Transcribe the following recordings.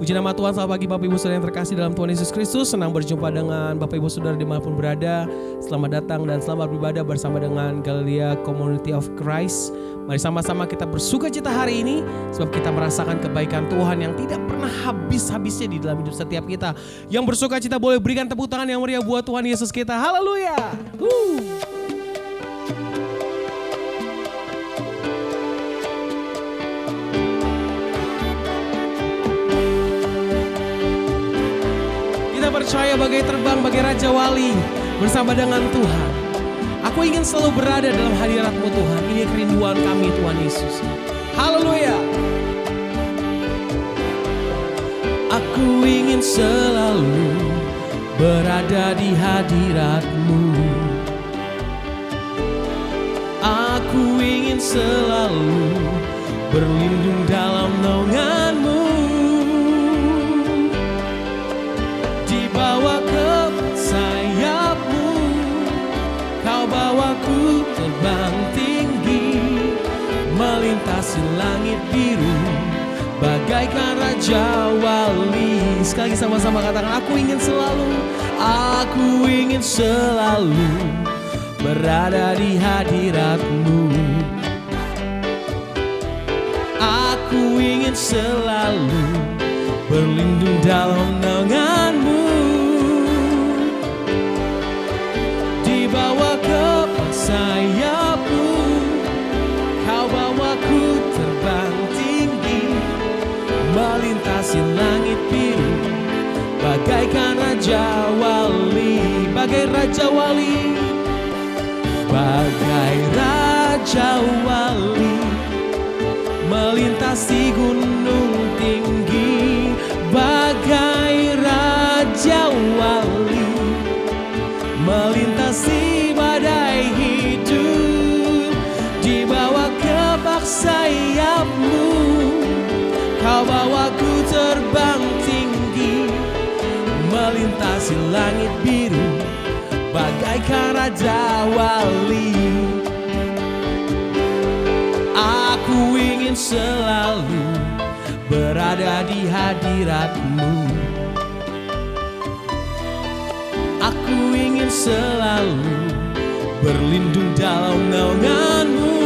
Puji nama Tuhan, selamat pagi Bapak Ibu Saudara yang terkasih dalam Tuhan Yesus Kristus. Senang berjumpa dengan Bapak Ibu Saudara dimanapun berada. Selamat datang dan selamat beribadah bersama dengan Galilea Community of Christ. Mari sama-sama kita bersuka cita hari ini, sebab kita merasakan kebaikan Tuhan yang tidak pernah habis-habisnya di dalam hidup setiap kita. Yang bersuka cita boleh berikan tepuk tangan yang meriah buat Tuhan Yesus kita. Haleluya. Percaya bagai terbang, bagai Raja Wali bersama dengan Tuhan. Aku ingin selalu berada dalam hadirat-Mu Tuhan. Ini kerinduan kami Tuhan Yesus. Haleluya. Aku ingin selalu berada di hadirat-Mu. Aku ingin selalu berlindung dalam naungan-Mu. Bawa ke sayap-Mu, Kau bawaku terbang tinggi, melintasi langit biru, bagaikan Raja Wali. Sekali lagi sama-sama katakan, aku ingin selalu berada di hadirat-Mu. Aku ingin selalu berlindung dalam naungan-Mu. Dibawa ke sayap-Mu, Kau bawaku terbang tinggi, melintasi langit biru, bagaikan Raja Wali. Bagai Raja Wali, bagai Raja Wali, melintasi gunung tinggi, bagai Raja Wali, melintasi badai hidup. Dibawa ke bak sayap-Mu, Kau bawaku terbang tinggi, melintasi langit biru, bagaikan Raja Wali. Aku ingin selalu berada di hadirat-Mu. Aku ingin selalu berlindung dalam naungan-Mu.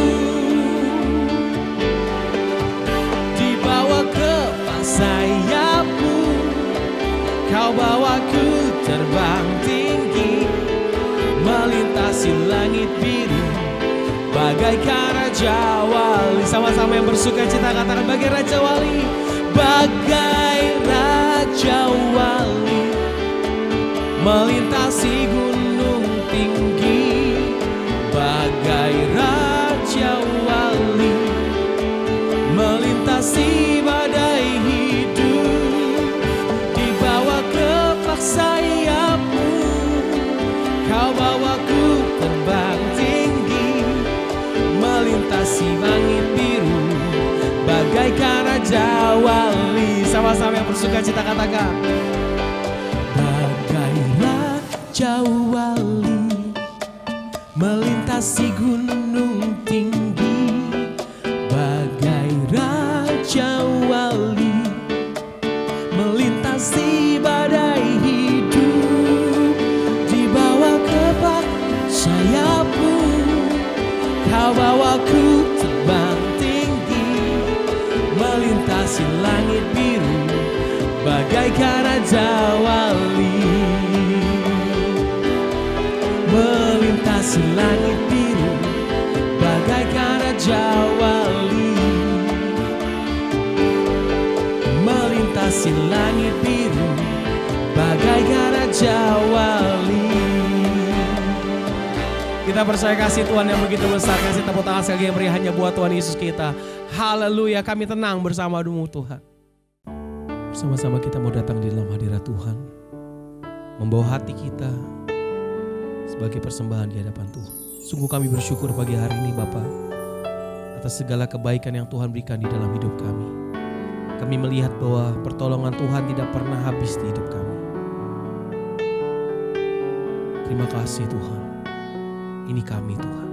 Dibawa ke sayap-Mu, Kau bawaku terbang tinggi, melintasi langit biru, bagaikan Raja Wali. Sama-sama yang bersuka cita katakan, bagai Raja Wali, bagai Raja Wali, melintasi gunung tinggi, bagai Raja Wali, melintasi badai hidup. Dibawa ke bak sayap-Mu, Kau bawaku terbang tinggi, melintasi langit biru, bagaikan Raja Wali. Sama-sama yang bersuka cita katakan, bagai Raja Wali, melintasi gunung tinggi, bagai Raja Wali, melintasi badai hidup. Dibawa ke bak sayap-Mu, Kau bawaku terbang tinggi, melintasi langit biru, bagaikan Raja Wali, melintasi langit biru, bagaikan Raja Wali, melintasi langit biru, bagaikan Raja Wali. Kita percaya kasih Tuhan yang begitu besar. Kasih tepuk tangan sekali yang meriah hanya buat Tuhan Yesus kita. Haleluya, kami tenang bersama-Mu Tuhan. Bersama-sama kita mau datang di dalam hadirat Tuhan, membawa hati kita sebagai persembahan di hadapan Tuhan. Sungguh kami bersyukur pagi hari ini Bapa, atas segala kebaikan yang Tuhan berikan di dalam hidup kami. Kami melihat bahwa pertolongan Tuhan tidak pernah habis di hidup kami. Terima kasih Tuhan. Ini kami Tuhan.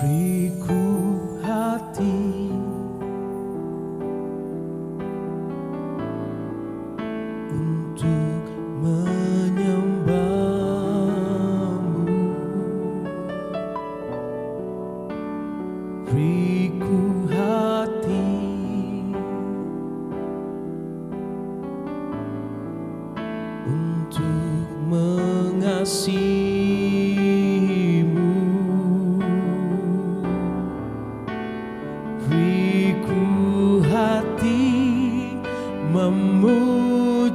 Beriku hati untuk menyembah-Mu. Beriku hati untuk mengasihi-Mu. Beriku hati memuji-Mu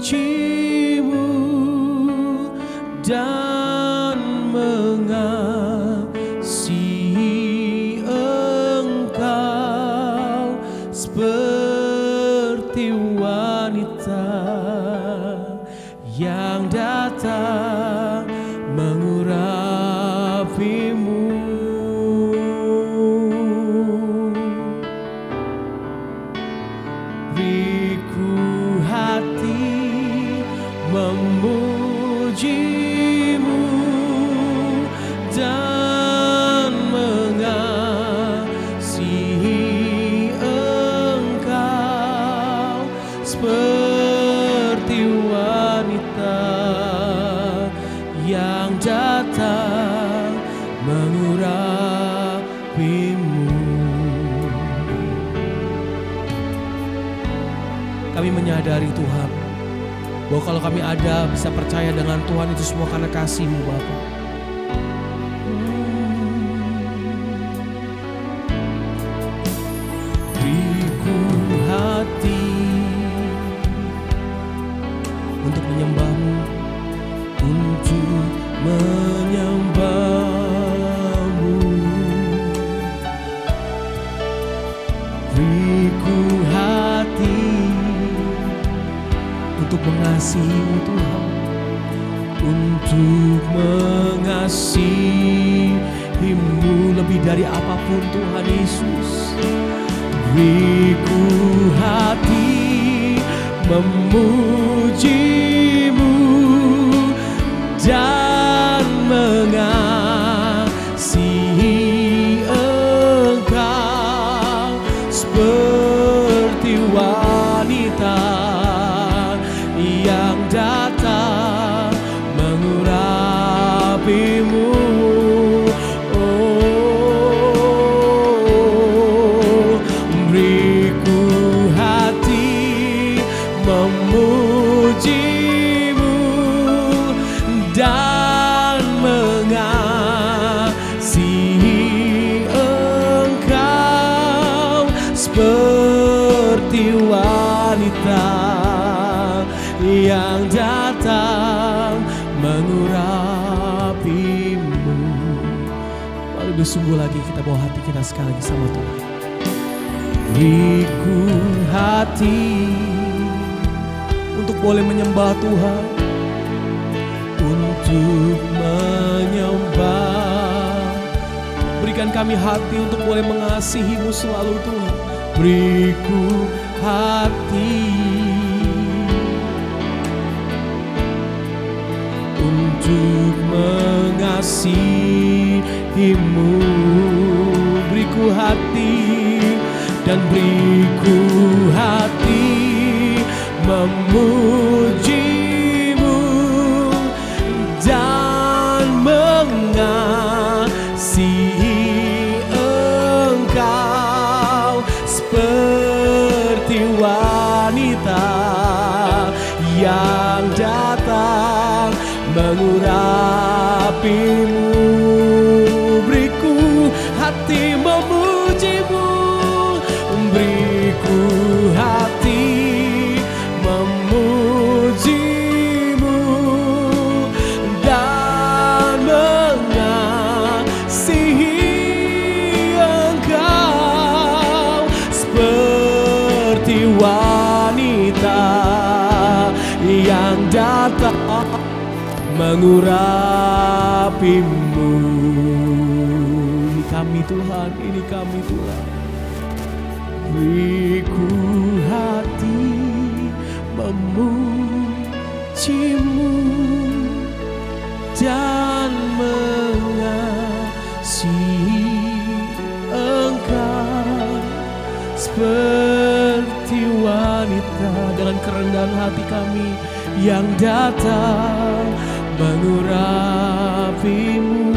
dan mengasihi Engkau seperti wanita yang datang mengurapi-Mu. Beriku hati memuji-Mu dan mengasihi Engkau seperti wanita yang datang mengurapi-Mu. Kami menyadari Tuhan bahwa kalau kami ada bisa percaya dengan Tuhan itu semua karena kasih-Mu Bapa. Beriku hati untuk menyembah-Mu, untuk menyembah-Mu. Beriku hati untuk mengasihi-Mu Tuhan, untuk mengasihi-Mu lebih dari apapun Tuhan Yesus. Beriku hati memuji-Mu dan mengasihi Engkau seperti wanita yang datang mengurapi-Mu. Oh, beriku hati memuji-Mu dan mengasihi Engkau seperti wanita yang datang mengurapi-Mu. Mari bersungguh lagi kita bawa hati kita sekali lagi sama Tuhan. Beriku hati untuk boleh menyembah Tuhan, untuk menyembah. Berikan kami hati untuk boleh mengasihi-Mu selalu Tuhan. Beriku hati untuk mengasihi-Mu. Beriku hati dan beriku hati memuji-Mu dan mengasihi Engkau seperti wanita yang datang mengurapi-Mu. Beriku hati memuji-Mu, beriku hati memuji-Mu dan mengasihi Engkau seperti wanita yang datang mengurapi-Mu. Ini kami Tuhan, ini kami Tuhan. Beriku hati memuji-Mu dan mengasihi seperti wanita, dengan kerendahan hati kami yang datang mengurapimu.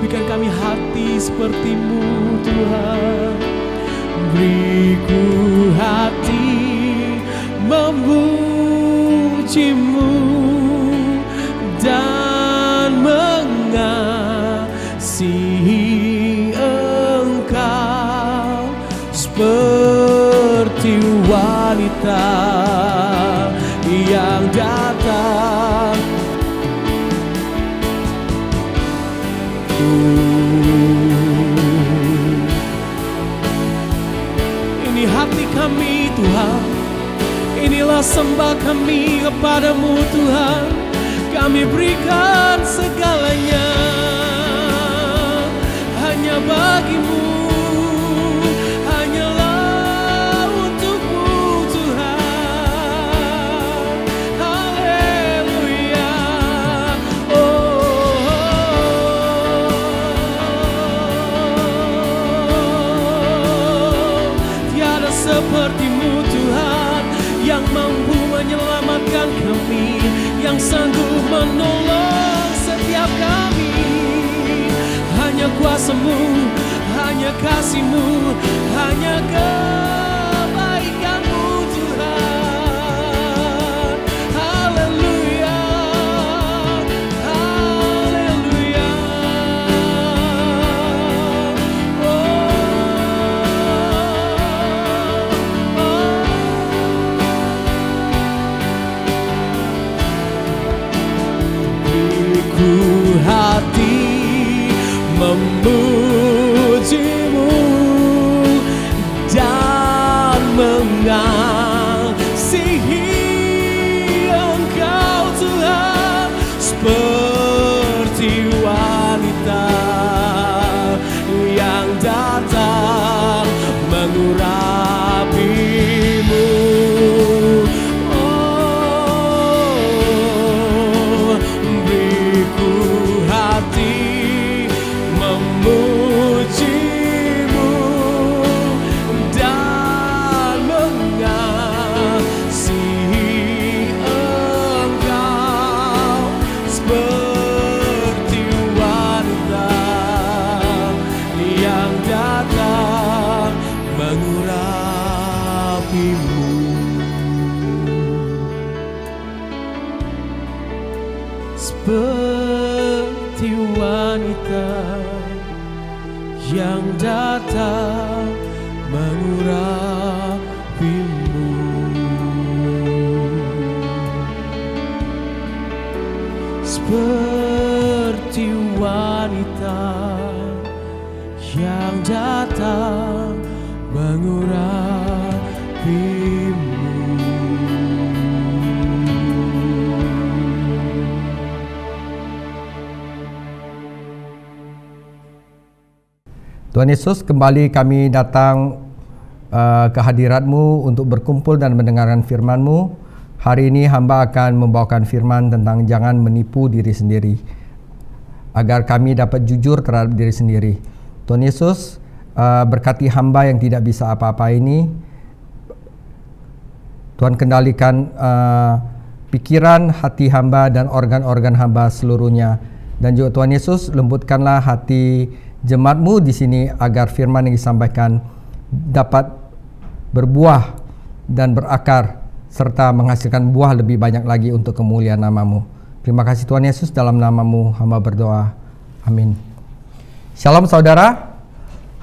Berikan kami hati seperti-Mu Tuhan. Beriku hati memuji-Mu dan mengasihi Engkau seperti wanita yang datang. Ini hati kami Tuhan, inilah sembah kami kepadamu Tuhan. Kami berikan segalanya hanya bagi-Mu, hanyalah untuk-Mu Tuhan. Haleluya. Tiada seperti-Mu Tuhan, yang mampu menyelamatkan kami, yang sanggup menolong setiap kami. Hanya kuasa-Mu, hanya kasih-Mu, hanya kebaikan-Mu Tuhan. Haleluya, haleluya. Beriku hati memuji-Mu dan mengasihi Engkau Tuhan seperti wanita yang datang mengurapi-Mu. Beriku hati memuji-Mu dan mengasihi Engkau seperti wanita yang datang mengurapi-Mu. Seperti wanita yang datang mengurapi-Mu. Seperti wanita yang datang mengurapi-Mu. Tuhan Yesus, kembali kami datang ke hadirat-Mu untuk berkumpul dan mendengarkan firman-Mu. Hari ini hamba akan membawakan firman tentang jangan menipu diri sendiri, agar kami dapat jujur terhadap diri sendiri. Tuhan Yesus, berkati hamba yang tidak bisa apa-apa ini. Tuhan kendalikan pikiran, hati hamba dan organ-organ hamba seluruhnya. Dan juga Tuhan Yesus, lembutkanlah hati jemaat-Mu di sini agar firman yang disampaikan dapat berbuah dan berakar serta menghasilkan buah lebih banyak lagi untuk kemuliaan nama-Mu. Terima kasih Tuhan Yesus, dalam nama-Mu hamba berdoa. Amin. Shalom saudara.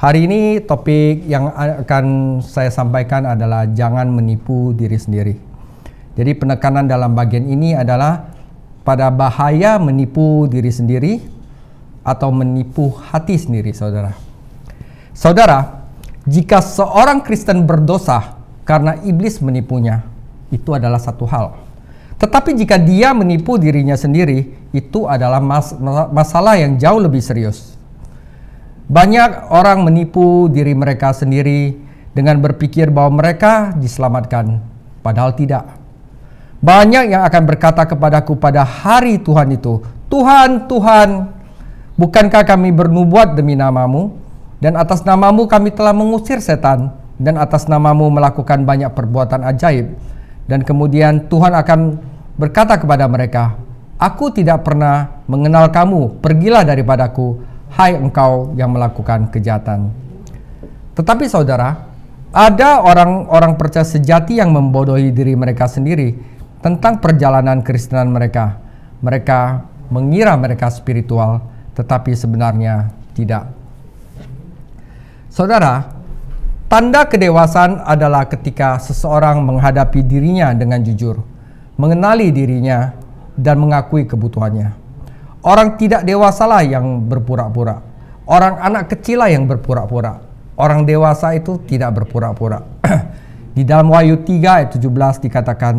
Hari ini topik yang akan saya sampaikan adalah jangan menipu diri sendiri. Jadi penekanan dalam bagian ini adalah pada bahaya menipu diri sendiri atau menipu hati sendiri, saudara. Saudara, jika seorang Kristen berdosa karena iblis menipunya, itu adalah satu hal. Tetapi jika dia menipu dirinya sendiri, itu adalah masalah yang jauh lebih serius. Banyak orang menipu diri mereka sendiri dengan berpikir bahwa mereka diselamatkan, padahal tidak. Banyak yang akan berkata kepadaku pada hari Tuhan itu, Tuhan, Tuhan, bukankah kami bernubuat demi nama-Mu, dan atas nama-Mu kami telah mengusir setan, dan atas namamu melakukan banyak perbuatan ajaib. Dan kemudian Tuhan akan berkata kepada mereka, aku tidak pernah mengenal kamu, pergilah daripadaku, hai engkau yang melakukan kejahatan. Tetapi saudara, ada orang-orang percaya sejati yang membodohi diri mereka sendiri tentang perjalanan Kristenan mereka. Mereka mengira mereka spiritual, tetapi sebenarnya tidak. Saudara, tanda kedewasaan adalah ketika seseorang menghadapi dirinya dengan jujur, mengenali dirinya, dan mengakui kebutuhannya. Orang tidak dewasalah yang berpura-pura. Orang anak kecil lah yang berpura-pura. Orang dewasa itu tidak berpura-pura. Di dalam Wahyu 3 ayat 17 dikatakan,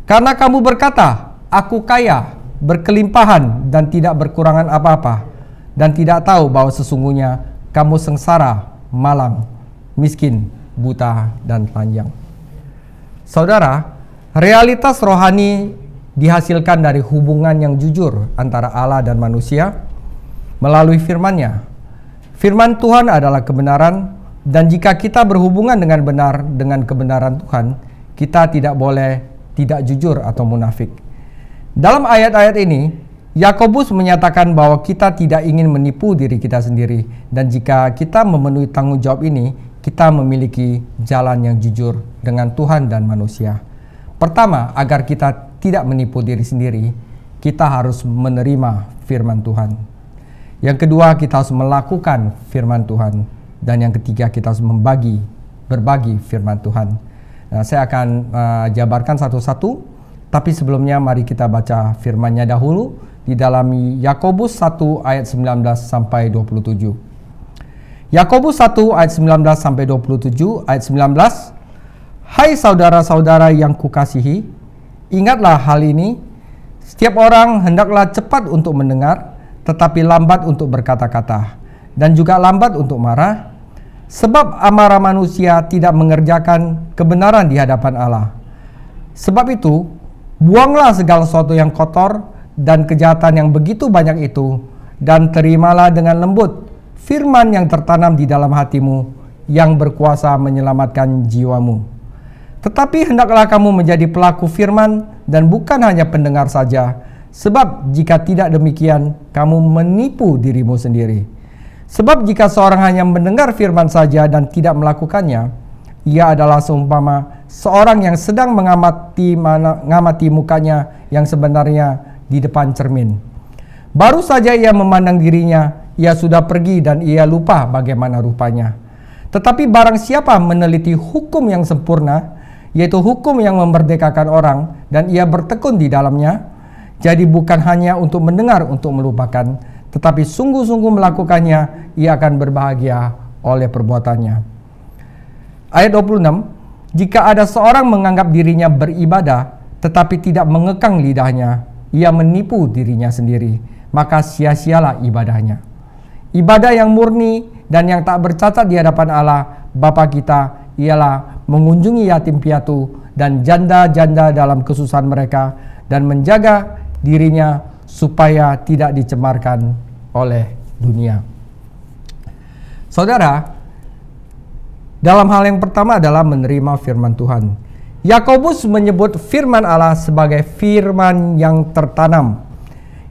karena kamu berkata, aku kaya, berkelimpahan dan tidak berkurangan apa-apa, dan tidak tahu bahwa sesungguhnya kamu sengsara, malang, miskin, buta, dan telanjang. Saudara, realitas rohani dihasilkan dari hubungan yang jujur antara Allah dan manusia melalui firman-Nya. Firman Tuhan adalah kebenaran, dan jika kita berhubungan dengan benar dengan kebenaran Tuhan, kita tidak boleh tidak jujur atau munafik. Dalam ayat-ayat ini, Yakobus menyatakan bahwa kita tidak ingin menipu diri kita sendiri, dan jika kita memenuhi tanggung jawab ini, kita memiliki jalan yang jujur dengan Tuhan dan manusia. Pertama, agar kita tidak menipu diri sendiri, kita harus menerima firman Tuhan. Yang kedua, kita harus melakukan firman Tuhan. Dan yang ketiga, kita harus berbagi firman Tuhan. Nah, saya akan jabarkan satu-satu, tapi sebelumnya mari kita baca firman-Nya dahulu di dalam Yakobus 1 ayat 19 sampai 27. Yakobus 1 ayat 19 sampai 27, ayat 19. Hai saudara-saudara yang kukasihi, ingatlah hal ini, setiap orang hendaklah cepat untuk mendengar, tetapi lambat untuk berkata-kata, dan juga lambat untuk marah, sebab amarah manusia tidak mengerjakan kebenaran di hadapan Allah. Sebab itu, buanglah segala sesuatu yang kotor dan kejahatan yang begitu banyak itu, dan terimalah dengan lembut firman yang tertanam di dalam hatimu, yang berkuasa menyelamatkan jiwamu. Tetapi hendaklah kamu menjadi pelaku firman dan bukan hanya pendengar saja, sebab jika tidak demikian, kamu menipu dirimu sendiri. Sebab jika seorang hanya mendengar firman saja dan tidak melakukannya, ia adalah seumpama seorang yang sedang mengamati mukanya yang sebenarnya di depan cermin. Baru saja ia memandang dirinya, ia sudah pergi dan ia lupa bagaimana rupanya. Tetapi barang siapa meneliti hukum yang sempurna, yaitu hukum yang memerdekakan orang, dan ia bertekun di dalamnya, jadi bukan hanya untuk mendengar untuk melupakan, tetapi sungguh-sungguh melakukannya, ia akan berbahagia oleh perbuatannya. Ayat 26, jika ada seorang menganggap dirinya beribadah, tetapi tidak mengekang lidahnya, ia menipu dirinya sendiri, maka sia-sialah ibadahnya. Ibadah yang murni dan yang tak bercacat di hadapan Allah Bapa kita ialah mengunjungi yatim piatu dan janda-janda dalam kesusahan mereka, dan menjaga dirinya supaya tidak dicemarkan oleh dunia. Saudara, dalam hal yang pertama adalah menerima firman Tuhan. Yakobus menyebut firman Allah sebagai firman yang tertanam,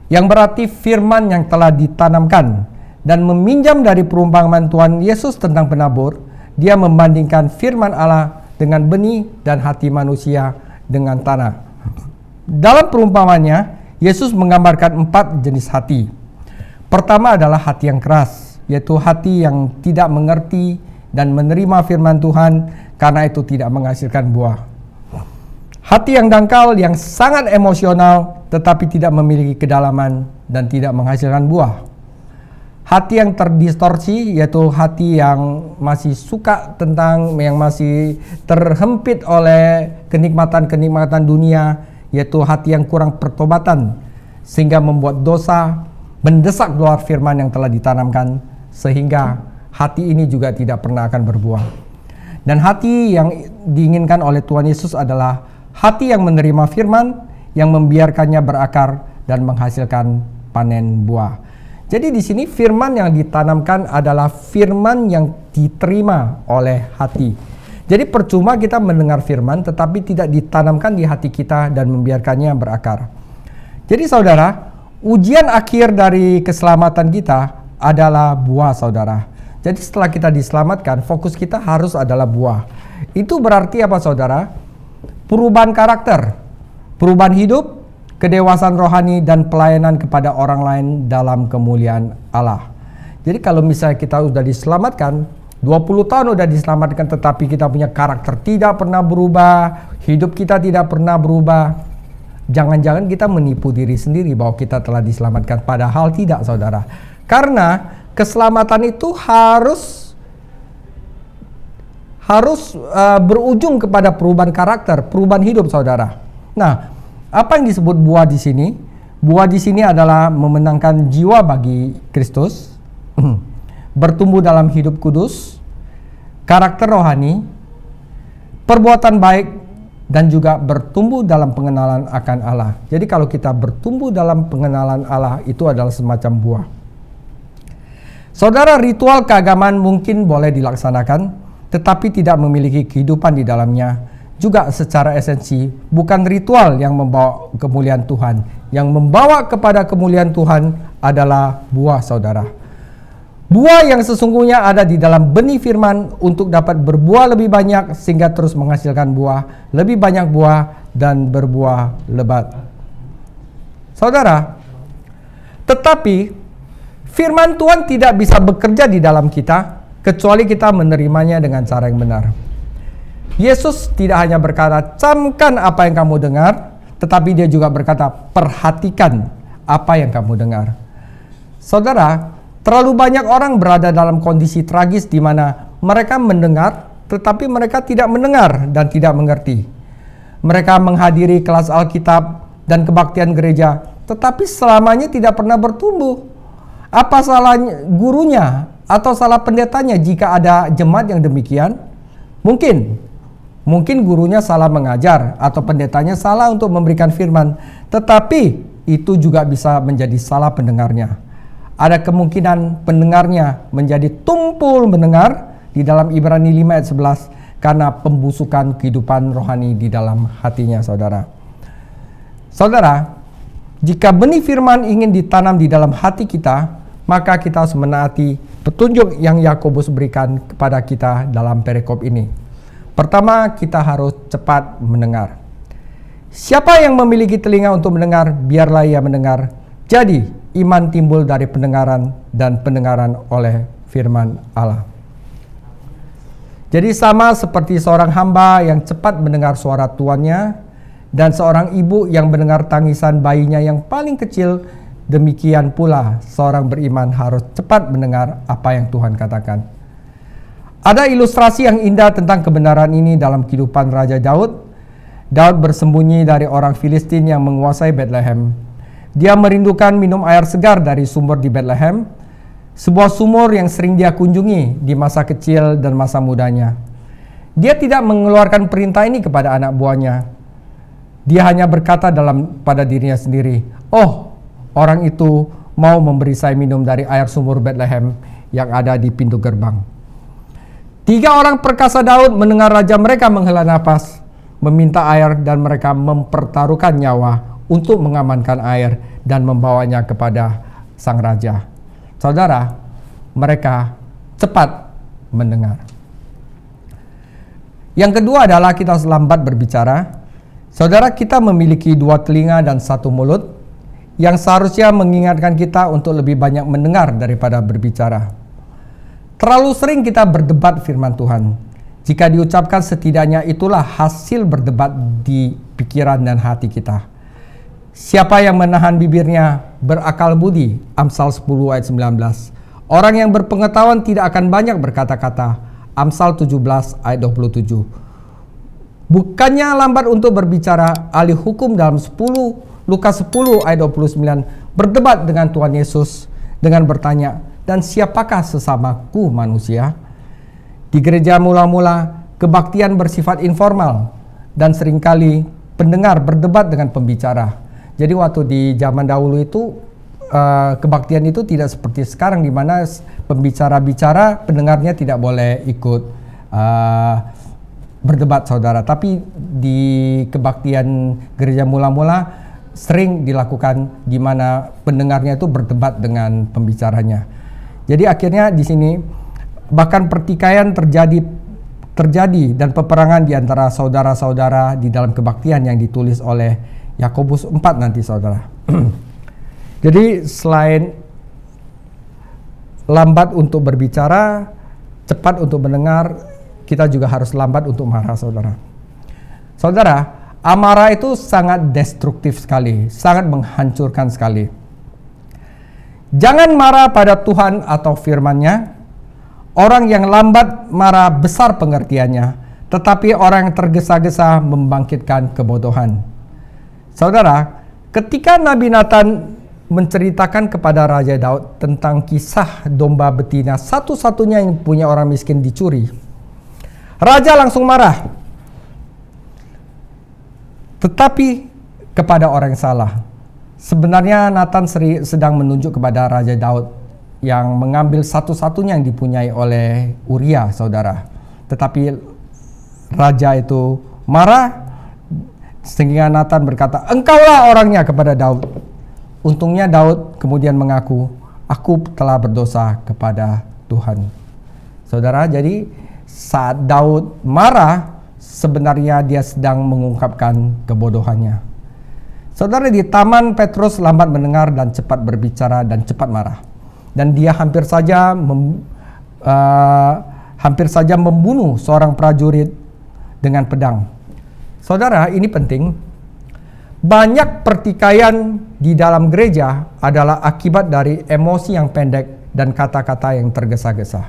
yang berarti firman yang telah ditanamkan, dan meminjam dari perumpamaan Tuhan Yesus tentang penabur. Dia membandingkan firman Allah dengan benih dan hati manusia dengan tanah. Dalam perumpamannya, Yesus menggambarkan 4 jenis hati. Pertama adalah hati yang keras, yaitu hati yang tidak mengerti dan menerima firman Tuhan, karena itu tidak menghasilkan buah. Hati yang dangkal, yang sangat emosional, tetapi tidak memiliki kedalaman dan tidak menghasilkan buah. Hati yang terdistorsi, yaitu hati yang masih suka yang masih terhempit oleh kenikmatan-kenikmatan dunia, yaitu hati yang kurang pertobatan, sehingga membuat dosa mendesak keluar firman yang telah ditanamkan, sehingga hati ini juga tidak pernah akan berbuah. Dan hati yang diinginkan oleh Tuhan Yesus adalah hati yang menerima firman, yang membiarkannya berakar dan menghasilkan panen buah. Jadi di sini firman yang ditanamkan adalah firman yang diterima oleh hati. Jadi percuma kita mendengar firman tetapi tidak ditanamkan di hati kita dan membiarkannya berakar. Jadi saudara, ujian akhir dari keselamatan kita adalah buah saudara. Jadi setelah kita diselamatkan, fokus kita harus adalah buah. Itu berarti apa saudara? Perubahan karakter, perubahan hidup, kedewasaan rohani, dan pelayanan kepada orang lain dalam kemuliaan Allah. Jadi kalau misalnya kita sudah diselamatkan, 20 tahun sudah diselamatkan tetapi kita punya karakter tidak pernah berubah, hidup kita tidak pernah berubah, jangan-jangan kita menipu diri sendiri bahwa kita telah diselamatkan, padahal tidak saudara. Karena keselamatan itu harus berujung kepada perubahan karakter, perubahan hidup saudara. Nah, apa yang disebut buah di sini? Buah di sini adalah memenangkan jiwa bagi Kristus, bertumbuh dalam hidup kudus, karakter rohani, perbuatan baik, dan juga bertumbuh dalam pengenalan akan Allah. Jadi kalau kita bertumbuh dalam pengenalan Allah, itu adalah semacam buah. Saudara, ritual keagamaan mungkin boleh dilaksanakan, tetapi tidak memiliki kehidupan di dalamnya. Juga secara esensi, bukan ritual yang membawa kemuliaan Tuhan. Yang membawa kepada kemuliaan Tuhan adalah buah saudara. Buah yang sesungguhnya ada di dalam benih firman untuk dapat berbuah lebih banyak sehingga terus menghasilkan buah, lebih banyak buah dan berbuah lebat. Saudara, tetapi firman Tuhan tidak bisa bekerja di dalam kita kecuali kita menerimanya dengan cara yang benar. Yesus tidak hanya berkata, camkan apa yang kamu dengar, tetapi dia juga berkata, perhatikan apa yang kamu dengar. Saudara, terlalu banyak orang berada dalam kondisi tragis di mana mereka mendengar, tetapi mereka tidak mendengar dan tidak mengerti. Mereka menghadiri kelas Alkitab dan kebaktian gereja, tetapi selamanya tidak pernah bertumbuh. Apa salahnya gurunya atau salah pendetanya jika ada jemaat yang demikian? Mungkin gurunya salah mengajar atau pendetanya salah untuk memberikan firman, tetapi itu juga bisa menjadi salah pendengarnya. Ada kemungkinan pendengarnya menjadi tumpul mendengar di dalam Ibrani 5 ayat 11 karena pembusukan kehidupan rohani di dalam hatinya saudara. Saudara, jika benih firman ingin ditanam di dalam hati kita, maka kita harus menaati petunjuk yang Yakobus berikan kepada kita dalam perikop ini. Pertama, kita harus cepat mendengar. Siapa yang memiliki telinga untuk mendengar, biarlah ia mendengar. Jadi, iman timbul dari pendengaran dan pendengaran oleh firman Allah. Jadi sama seperti seorang hamba yang cepat mendengar suara tuannya dan seorang ibu yang mendengar tangisan bayinya yang paling kecil, demikian pula seorang beriman harus cepat mendengar apa yang Tuhan katakan. Ada ilustrasi yang indah tentang kebenaran ini dalam kehidupan Raja Daud. Daud bersembunyi dari orang Filistin yang menguasai Bethlehem. Dia merindukan minum air segar dari sumur di Bethlehem, sebuah sumur yang sering dia kunjungi di masa kecil dan masa mudanya. Dia tidak mengeluarkan perintah ini kepada anak buahnya. Dia hanya berkata pada dirinya sendiri, "Oh, orang itu mau memberi saya minum dari air sumur Bethlehem yang ada di pintu gerbang." 3 orang perkasa Daud mendengar raja mereka menghela napas, meminta air, dan mereka mempertaruhkan nyawa untuk mengamankan air dan membawanya kepada sang raja. Saudara, mereka cepat mendengar. Yang kedua adalah kita lambat berbicara. Saudara, kita memiliki 2 telinga dan 1 mulut yang seharusnya mengingatkan kita untuk lebih banyak mendengar daripada berbicara. Terlalu sering kita berdebat firman Tuhan. Jika diucapkan, setidaknya itulah hasil berdebat di pikiran dan hati kita. Siapa yang menahan bibirnya berakal budi, Amsal 10 ayat 19. Orang yang berpengetahuan tidak akan banyak berkata-kata, Amsal 17 ayat 27. Bukannya lambat untuk berbicara, ahli hukum dalam Lukas 10 ayat 29 berdebat dengan Tuhan Yesus dengan bertanya, dan siapakah sesamaku manusia? Di gereja mula-mula, kebaktian bersifat informal dan seringkali pendengar berdebat dengan pembicara. Jadi waktu di zaman dahulu itu kebaktian itu tidak seperti sekarang di mana pembicara bicara, pendengarnya tidak boleh ikut berdebat saudara, tapi di kebaktian gereja mula-mula sering dilakukan di mana pendengarnya itu berdebat dengan pembicaranya. Jadi akhirnya di sini bahkan pertikaian terjadi dan peperangan di antara saudara-saudara di dalam kebaktian yang ditulis oleh Yakobus 4 nanti saudara. Jadi selain lambat untuk berbicara, cepat untuk mendengar, kita juga harus lambat untuk marah saudara. Saudara, amarah itu sangat destruktif sekali, sangat menghancurkan sekali. Jangan marah pada Tuhan atau firman-Nya. Orang yang lambat marah besar pengertiannya, tetapi orang yang tergesa-gesa membangkitkan kebodohan. Saudara, ketika Nabi Nathan menceritakan kepada Raja Daud tentang kisah domba betina satu-satunya yang punya orang miskin dicuri, Raja langsung marah. Tetapi kepada orang yang salah. Sebenarnya Nathan sedang menunjuk kepada Raja Daud yang mengambil satu-satunya yang dipunyai oleh Uria, saudara. Tetapi Raja itu marah sehingga Nathan berkata, "Engkaulah orangnya," kepada Daud. Untungnya Daud kemudian mengaku, "Aku telah berdosa kepada Tuhan." Saudara, jadi saat Daud marah, sebenarnya dia sedang mengungkapkan kebodohannya. Saudara, di taman Petrus lambat mendengar dan cepat berbicara dan cepat marah. Dan dia hampir saja membunuh seorang prajurit dengan pedang. Saudara, ini penting. Banyak pertikaian di dalam gereja adalah akibat dari emosi yang pendek dan kata-kata yang tergesa-gesa.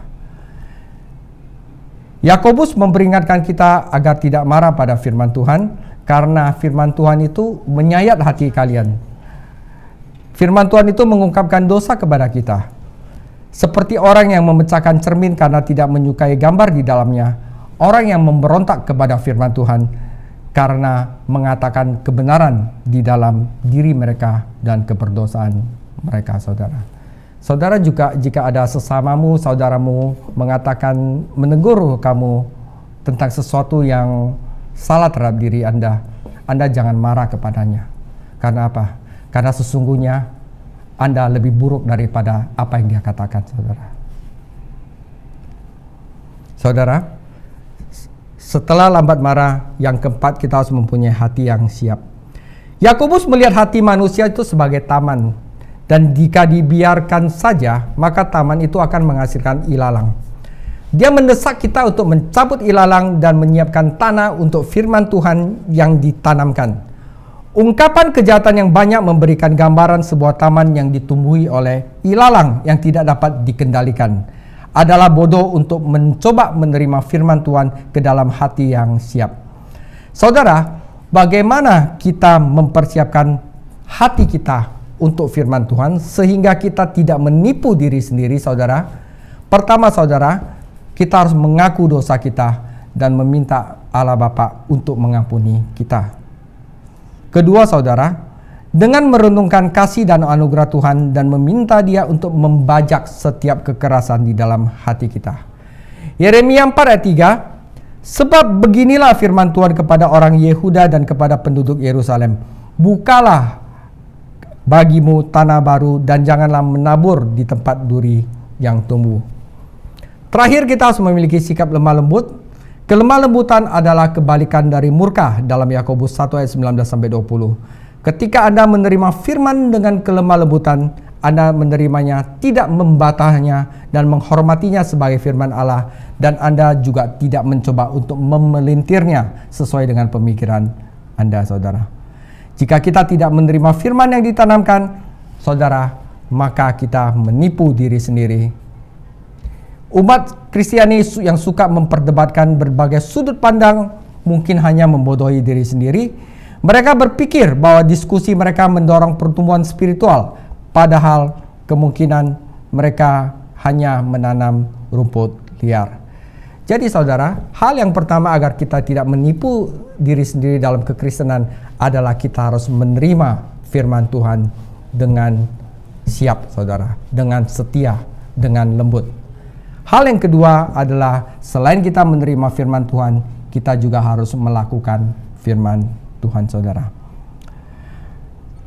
Yakobus memperingatkan kita agar tidak marah pada firman Tuhan, karena firman Tuhan itu menyayat hati kalian. Firman Tuhan itu mengungkapkan dosa kepada kita. Seperti orang yang memecahkan cermin karena tidak menyukai gambar di dalamnya, orang yang memberontak kepada firman Tuhan karena mengatakan kebenaran di dalam diri mereka dan keberdosaan mereka, saudara. Saudara juga jika ada sesamamu, saudaramu mengatakan, menegur kamu tentang sesuatu yang salah terhadap diri Anda jangan marah kepadanya. Karena apa? Karena sesungguhnya Anda lebih buruk daripada apa yang dia katakan, saudara. Saudara, setelah lambat marah, yang keempat kita harus mempunyai hati yang siap. Yakobus melihat hati manusia itu sebagai taman, dan jika dibiarkan saja, maka taman itu akan menghasilkan ilalang. Dia mendesak kita untuk mencabut ilalang dan menyiapkan tanah untuk firman Tuhan yang ditanamkan. Ungkapan kejahatan yang banyak memberikan gambaran sebuah taman yang ditumbuhi oleh ilalang yang tidak dapat dikendalikan. Adalah bodoh untuk mencoba menerima firman Tuhan ke dalam hati yang siap. Saudara, bagaimana kita mempersiapkan hati kita untuk firman Tuhan sehingga kita tidak menipu diri sendiri, saudara? Pertama, saudara, kita harus mengaku dosa kita dan meminta Allah Bapa untuk mengampuni kita. Kedua, saudara, dengan merenungkan kasih dan anugerah Tuhan dan meminta Dia untuk membajak setiap kekerasan di dalam hati kita. Yeremia 4 ayat 3, sebab beginilah firman Tuhan kepada orang Yehuda dan kepada penduduk Yerusalem, bukalah bagimu tanah baru dan janganlah menabur di tempat duri yang tumbuh. Terakhir, kita harus memiliki sikap lemah lembut. Kelemah lembutan adalah kebalikan dari murka dalam Yakobus 1 ayat 19-20. Ketika Anda menerima firman dengan kelemah lembutan, Anda menerimanya, tidak membatahnya dan menghormatinya sebagai firman Allah, dan Anda juga tidak mencoba untuk memelintirnya sesuai dengan pemikiran Anda, saudara. Jika kita tidak menerima firman yang ditanamkan, saudara, maka kita menipu diri sendiri. Umat Kristiani yang suka memperdebatkan berbagai sudut pandang mungkin hanya membodohi diri sendiri. Mereka berpikir bahwa diskusi mereka mendorong pertumbuhan spiritual, padahal kemungkinan mereka hanya menanam rumput liar. Jadi saudara, hal yang pertama agar kita tidak menipu diri sendiri dalam kekristenan adalah kita harus menerima firman Tuhan dengan siap, saudara, dengan setia, dengan lembut. Hal yang kedua adalah selain kita menerima firman Tuhan, kita juga harus melakukan firman Tuhan, saudara.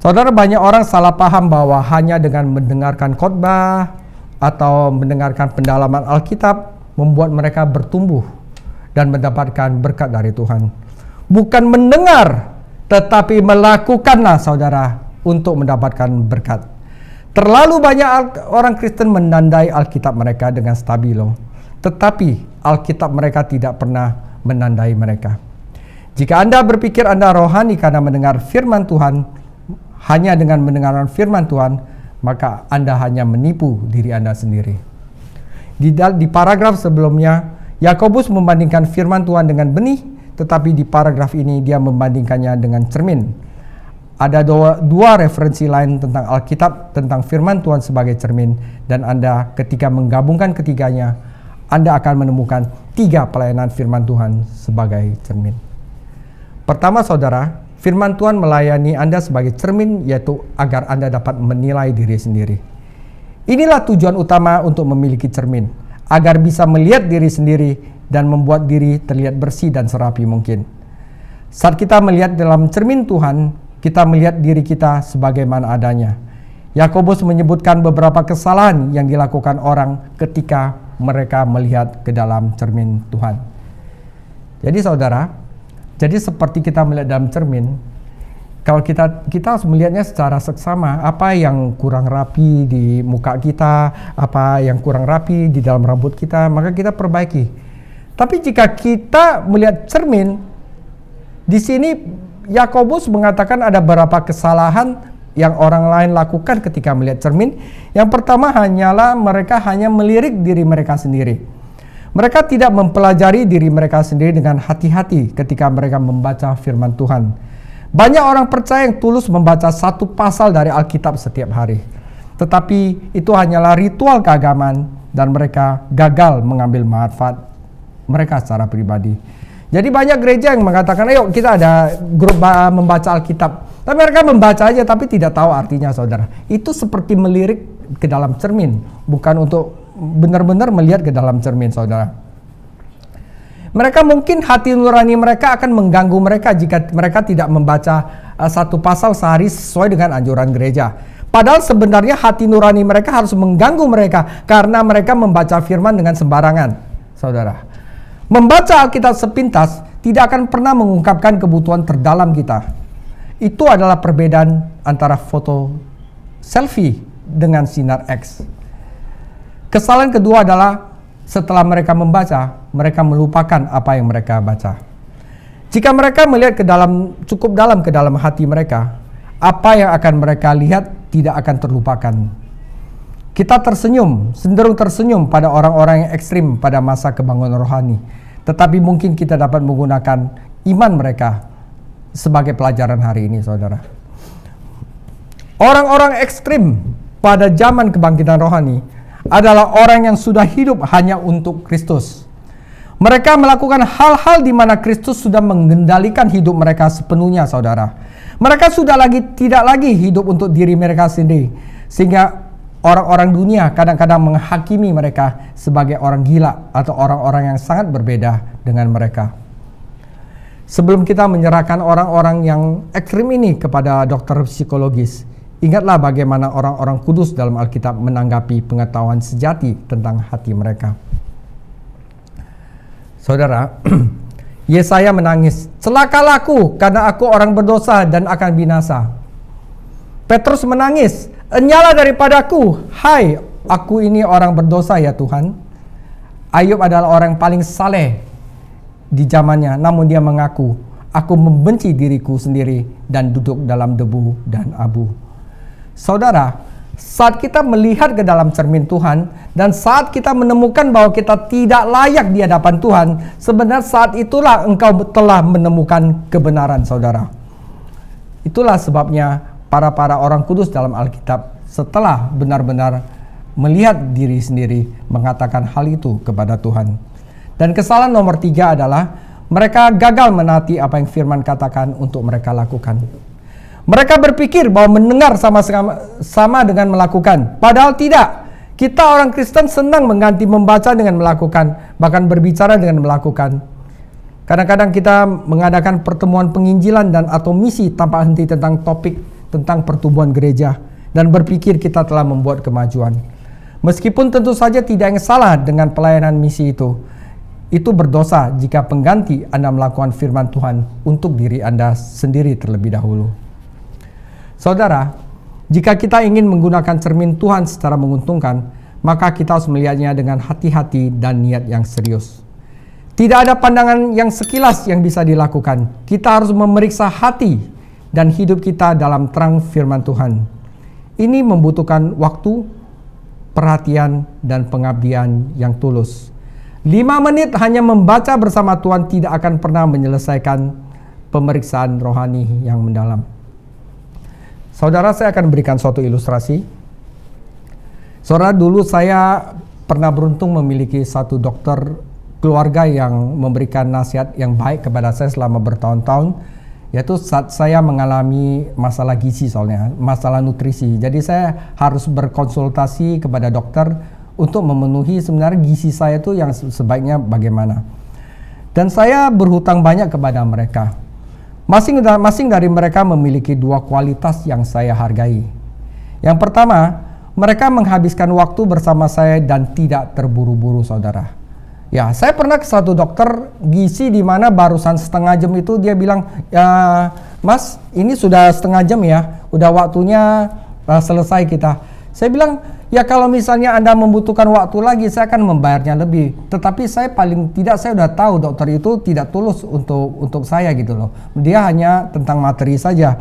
Saudara, banyak orang salah paham bahwa hanya dengan mendengarkan khotbah atau mendengarkan pendalaman Alkitab membuat mereka bertumbuh dan mendapatkan berkat dari Tuhan. Bukan mendengar, tetapi melakukanlah, saudara, untuk mendapatkan berkat. Terlalu banyak orang Kristen menandai Alkitab mereka dengan stabilo, tetapi Alkitab mereka tidak pernah menandai mereka. Jika Anda berpikir Anda rohani karena mendengar firman Tuhan, hanya dengan mendengarkan firman Tuhan, maka Anda hanya menipu diri Anda sendiri. Di paragraf sebelumnya, Yakobus membandingkan firman Tuhan dengan benih, tetapi di paragraf ini dia membandingkannya dengan cermin. Ada dua referensi lain tentang Alkitab, tentang firman Tuhan sebagai cermin, dan Anda ketika menggabungkan ketiganya, Anda akan menemukan 3 pelayanan firman Tuhan sebagai cermin. Pertama, saudara, firman Tuhan melayani Anda sebagai cermin, yaitu agar Anda dapat menilai diri sendiri. Inilah tujuan utama untuk memiliki cermin, agar bisa melihat diri sendiri dan membuat diri terlihat bersih dan serapi mungkin. Saat kita melihat dalam cermin Tuhan, kita melihat diri kita sebagaimana adanya. Yakobus menyebutkan beberapa kesalahan yang dilakukan orang ketika mereka melihat ke dalam cermin Tuhan. Jadi saudara, seperti kita melihat dalam cermin, kalau kita harus melihatnya secara seksama, apa yang kurang rapi di muka kita, apa yang kurang rapi di dalam rambut kita, maka kita perbaiki. Tapi jika kita melihat cermin, di sini Yakobus mengatakan ada beberapa kesalahan yang orang lain lakukan ketika melihat cermin. Yang pertama hanyalah mereka hanya melirik diri mereka sendiri. Mereka tidak mempelajari diri mereka sendiri dengan hati-hati ketika mereka membaca firman Tuhan. Banyak orang percaya yang tulus membaca 1 pasal dari Alkitab setiap hari. Tetapi itu hanyalah ritual keagamaan dan mereka gagal mengambil manfaat mereka secara pribadi. Jadi banyak gereja yang mengatakan, ayo kita ada grup membaca Alkitab. Tapi mereka membaca aja tapi tidak tahu artinya, saudara. Itu seperti melirik ke dalam cermin, bukan untuk benar-benar melihat ke dalam cermin, saudara. Mereka mungkin hati nurani mereka akan mengganggu mereka jika mereka tidak membaca 1 pasal sehari sesuai dengan anjuran gereja. Padahal sebenarnya hati nurani mereka harus mengganggu mereka karena mereka membaca firman dengan sembarangan, saudara. Membaca Alkitab sepintas tidak akan pernah mengungkapkan kebutuhan terdalam kita. Itu adalah perbedaan antara foto selfie dengan sinar X. Kesalahan kedua adalah setelah mereka membaca, mereka melupakan apa yang mereka baca. Jika mereka melihat cukup dalam ke dalam hati mereka, apa yang akan mereka lihat tidak akan terlupakan. Kita cenderung tersenyum pada orang-orang yang ekstrim pada masa kebangunan rohani. Tetapi mungkin kita dapat menggunakan iman mereka sebagai pelajaran hari ini, saudara. Orang-orang ekstrim pada zaman kebangkitan rohani adalah orang yang sudah hidup hanya untuk Kristus. Mereka melakukan hal-hal di mana Kristus sudah mengendalikan hidup mereka sepenuhnya, saudara. Mereka sudah tidak lagi hidup untuk diri mereka sendiri, sehingga orang-orang dunia kadang-kadang menghakimi mereka sebagai orang gila atau orang-orang yang sangat berbeda dengan mereka. Sebelum kita menyerahkan orang-orang yang ekstrim ini kepada dokter psikologis, ingatlah bagaimana orang-orang kudus dalam Alkitab menanggapi pengetahuan sejati tentang hati mereka. Saudara, Yesaya menangis, "Celakalah aku karena aku orang berdosa dan akan binasa." Petrus menangis, "Enyalah daripadaku, hai aku ini orang berdosa ya Tuhan." Ayub adalah orang yang paling saleh di zamannya, namun dia mengaku, "Aku membenci diriku sendiri dan duduk dalam debu dan abu." Saudara, saat kita melihat ke dalam cermin Tuhan dan saat kita menemukan bahwa kita tidak layak di hadapan Tuhan, sebenarnya saat itulah engkau telah menemukan kebenaran, saudara. Itulah sebabnya para orang kudus dalam Alkitab setelah benar-benar melihat diri sendiri mengatakan hal itu kepada Tuhan. Dan kesalahan nomor 3 adalah mereka gagal menaati apa yang firman katakan untuk mereka lakukan. Mereka berpikir bahwa mendengar sama dengan melakukan. Padahal tidak. Kita orang Kristen senang mengganti membaca dengan melakukan, bahkan berbicara dengan melakukan. Kadang-kadang kita mengadakan pertemuan penginjilan dan atau misi tanpa henti tentang topik tentang pertumbuhan gereja dan berpikir kita telah membuat kemajuan. Meskipun tentu saja tidak yang salah dengan pelayanan misi itu berdosa jika pengganti Anda melakukan firman Tuhan untuk diri Anda sendiri terlebih dahulu. Saudara, jika kita ingin menggunakan cermin Tuhan secara menguntungkan, maka kita harus melihatnya dengan hati-hati dan niat yang serius. Tidak ada pandangan yang sekilas yang bisa dilakukan. Kita harus memeriksa hati dan hidup kita dalam terang firman Tuhan. Ini membutuhkan waktu, perhatian, dan pengabdian yang tulus. 5 menit hanya membaca bersama Tuhan tidak akan pernah menyelesaikan pemeriksaan rohani yang mendalam. Saudara, saya akan berikan suatu ilustrasi. Saudara, dulu saya pernah beruntung memiliki satu dokter keluarga yang memberikan nasihat yang baik kepada saya selama bertahun-tahun, yaitu saat saya mengalami masalah gizi, soalnya masalah nutrisi. Jadi saya harus berkonsultasi kepada dokter untuk memenuhi sebenarnya gizi saya itu yang sebaiknya bagaimana. Dan saya berhutang banyak kepada mereka. Masing-masing dari mereka memiliki 2 kualitas yang saya hargai. Yang pertama, mereka menghabiskan waktu bersama saya dan tidak terburu-buru, saudara. Ya, saya pernah ke satu dokter gizi di mana barusan setengah jam itu dia bilang, ya, Mas, ini sudah setengah jam ya, udah waktunya selesai kita. Saya bilang, ya kalau misalnya Anda membutuhkan waktu lagi, saya akan membayarnya lebih. Tetapi saya paling tidak, saya udah tahu dokter itu tidak tulus untuk saya gitu loh. Dia hanya tentang materi saja.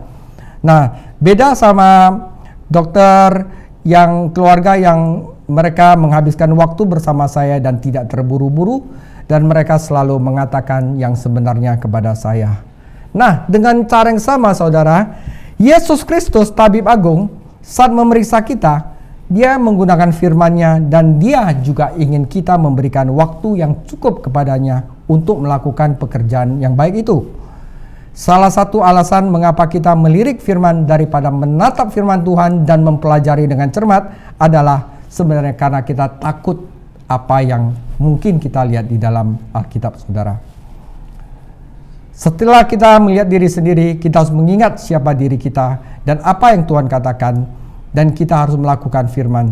Nah, beda sama dokter yang keluarga yang mereka menghabiskan waktu bersama saya dan tidak terburu-buru, dan mereka selalu mengatakan yang sebenarnya kepada saya. Nah, dengan cara yang sama, saudara, Yesus Kristus, Tabib Agung, saat memeriksa kita, dia menggunakan firman-Nya dan dia juga ingin kita memberikan waktu yang cukup kepadanya untuk melakukan pekerjaan yang baik itu. Salah satu alasan mengapa kita melirik firman daripada menatap firman Tuhan dan mempelajari dengan cermat adalah sebenarnya karena kita takut apa yang mungkin kita lihat di dalam Alkitab, saudara. Setelah kita melihat diri sendiri, kita harus mengingat siapa diri kita dan apa yang Tuhan katakan, dan kita harus melakukan firman.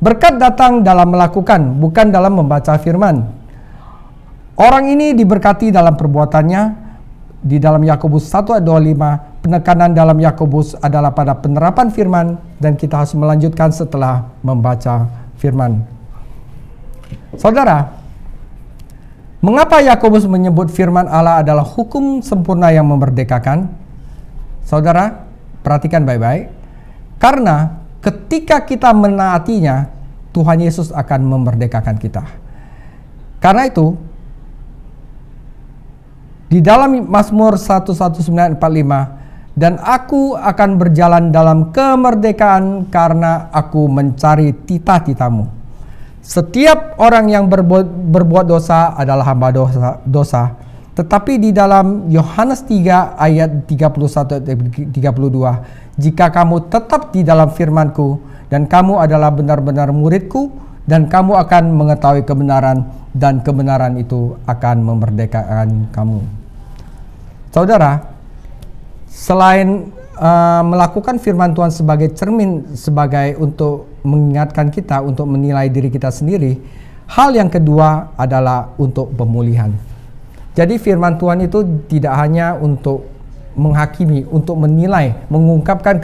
Berkat datang dalam melakukan, bukan dalam membaca firman. Orang ini diberkati dalam perbuatannya. Di dalam Yakobus 1 ayat 25, penekanan dalam Yakobus adalah pada penerapan firman, dan kita harus melanjutkan setelah membaca firman. Saudara, mengapa Yakobus menyebut firman Allah adalah hukum sempurna yang memerdekakan? Saudara, perhatikan baik-baik. Karena ketika kita menaatinya, Tuhan Yesus akan memerdekakan kita. Karena itu, di dalam Mazmur 119:45, dan aku akan berjalan dalam kemerdekaan karena aku mencari tita-titamu. Setiap orang yang berbuat dosa adalah hamba dosa. Tetapi di dalam Yohanes 3 ayat 31-32, jika kamu tetap di dalam firman-Ku dan kamu adalah benar-benar murid-Ku, dan kamu akan mengetahui kebenaran, dan kebenaran itu akan memerdekakan kamu. Saudara, selain melakukan firman Tuhan sebagai cermin, sebagai untuk mengingatkan kita untuk menilai diri kita sendiri, hal yang kedua adalah untuk pemulihan. Jadi firman Tuhan itu tidak hanya untuk menghakimi, untuk menilai, mengungkapkan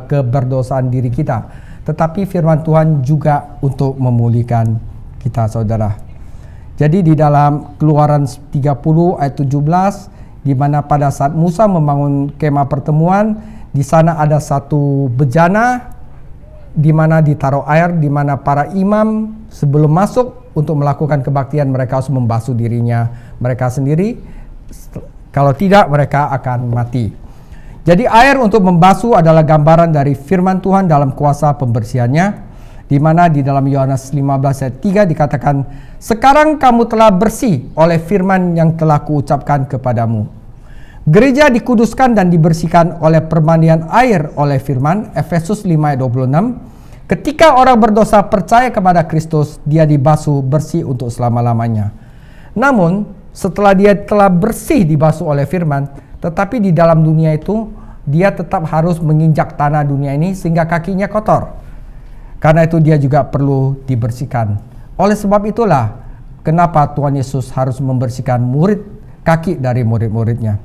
keberdosaan diri kita, tetapi firman Tuhan juga untuk memulihkan kita, saudara. Jadi di dalam Keluaran 30 ayat 17, di mana pada saat Musa membangun kemah pertemuan, di sana ada satu bejana di mana ditaruh air, di mana para imam sebelum masuk untuk melakukan kebaktian mereka harus membasuh dirinya mereka sendiri. Kalau tidak, mereka akan mati. Jadi air untuk membasuh adalah gambaran dari firman Tuhan dalam kuasa pembersihannya, di mana di dalam Yohanes 15 ayat 3 dikatakan, sekarang kamu telah bersih oleh firman yang telah kuucapkan kepadamu. Gereja dikuduskan dan dibersihkan oleh permandian air oleh firman, Efesus 5 ayat 26. Ketika orang berdosa percaya kepada Kristus, dia dibasuh bersih untuk selama-lamanya. Namun, setelah dia telah bersih dibasuh oleh firman, tetapi di dalam dunia itu dia tetap harus menginjak tanah dunia ini sehingga kakinya kotor. Karena itu dia juga perlu dibersihkan. Oleh sebab itulah kenapa Tuhan Yesus harus membersihkan kaki dari murid-muridnya.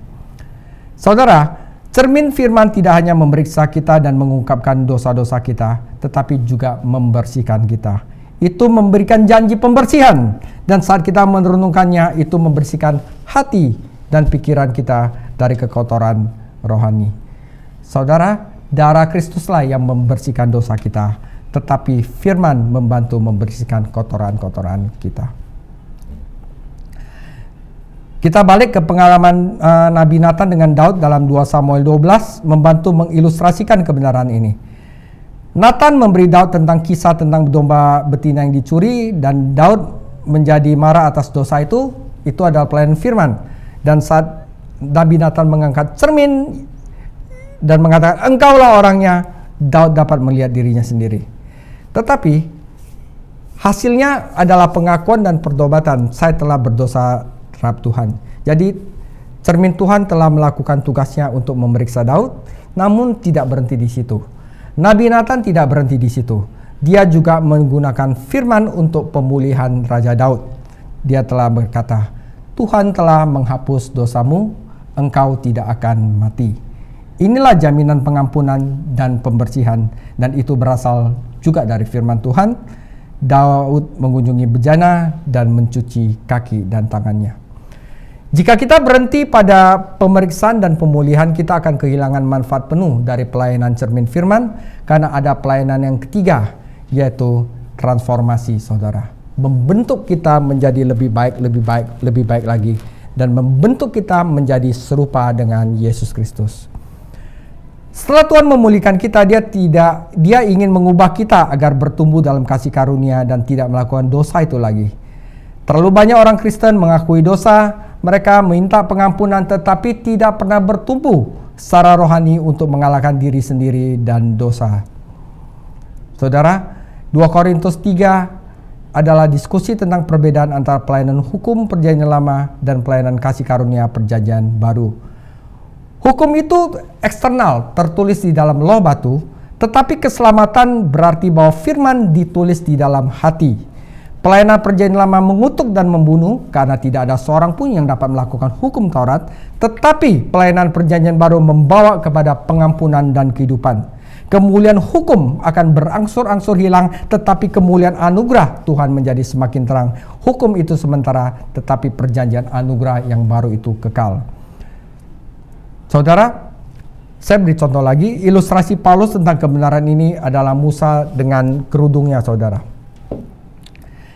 Saudara, cermin firman tidak hanya memeriksa kita dan mengungkapkan dosa-dosa kita, tetapi juga membersihkan kita. Itu memberikan janji pembersihan, dan saat kita merenungkannya itu membersihkan hati dan pikiran kita dari kekotoran rohani. Saudara, darah Kristuslah yang membersihkan dosa kita, tetapi firman membantu membersihkan kotoran-kotoran kita. Kita balik ke pengalaman Nabi Nathan dengan Daud dalam 2 Samuel 12 membantu mengilustrasikan kebenaran ini. Nathan memberi Daud tentang kisah tentang domba betina yang dicuri, dan Daud menjadi marah atas dosa itu adalah pelayanan firman. Dan saat Nabi Nathan mengangkat cermin dan mengatakan engkaulah orangnya, Daud dapat melihat dirinya sendiri. Tetapi hasilnya adalah pengakuan dan pertobatan, saya telah berdosa terhadap Tuhan. Jadi cermin Tuhan telah melakukan tugasnya untuk memeriksa Daud, namun tidak berhenti di situ. Nabi Nathan tidak berhenti di situ. Dia juga menggunakan firman untuk pemulihan Raja Daud. Dia telah berkata, Tuhan telah menghapus dosamu, engkau tidak akan mati. Inilah jaminan pengampunan dan pembersihan, dan itu berasal juga dari firman Tuhan. Daud mengunjungi bejana dan mencuci kaki dan tangannya. Jika kita berhenti pada pemeriksaan dan pemulihan, kita akan kehilangan manfaat penuh dari pelayanan cermin firman, karena ada pelayanan yang ketiga, yaitu transformasi, saudara. Membentuk kita menjadi lebih baik lagi, dan membentuk kita menjadi serupa dengan Yesus Kristus. Setelah Tuhan memulihkan kita, dia ingin mengubah kita agar bertumbuh dalam kasih karunia dan tidak melakukan dosa itu lagi. Terlalu banyak orang Kristen mengakui dosa, mereka minta pengampunan tetapi tidak pernah bertumbuh secara rohani untuk mengalahkan diri sendiri dan dosa. Saudara, 2 Korintus 3 adalah diskusi tentang perbedaan antara pelayanan hukum perjanjian lama dan pelayanan kasih karunia perjanjian baru. Hukum itu eksternal, tertulis di dalam loh batu, tetapi keselamatan berarti bahwa firman ditulis di dalam hati. Pelayanan perjanjian lama mengutuk dan membunuh karena tidak ada seorang pun yang dapat melakukan hukum Taurat, tetapi pelayanan perjanjian baru membawa kepada pengampunan dan kehidupan. Kemuliaan hukum akan berangsur-angsur hilang, tetapi kemuliaan anugerah Tuhan menjadi semakin terang. Hukum itu sementara, tetapi perjanjian anugerah yang baru itu kekal. Saudara, saya beri contoh lagi, ilustrasi Paulus tentang kebenaran ini adalah Musa dengan kerudungnya, saudara.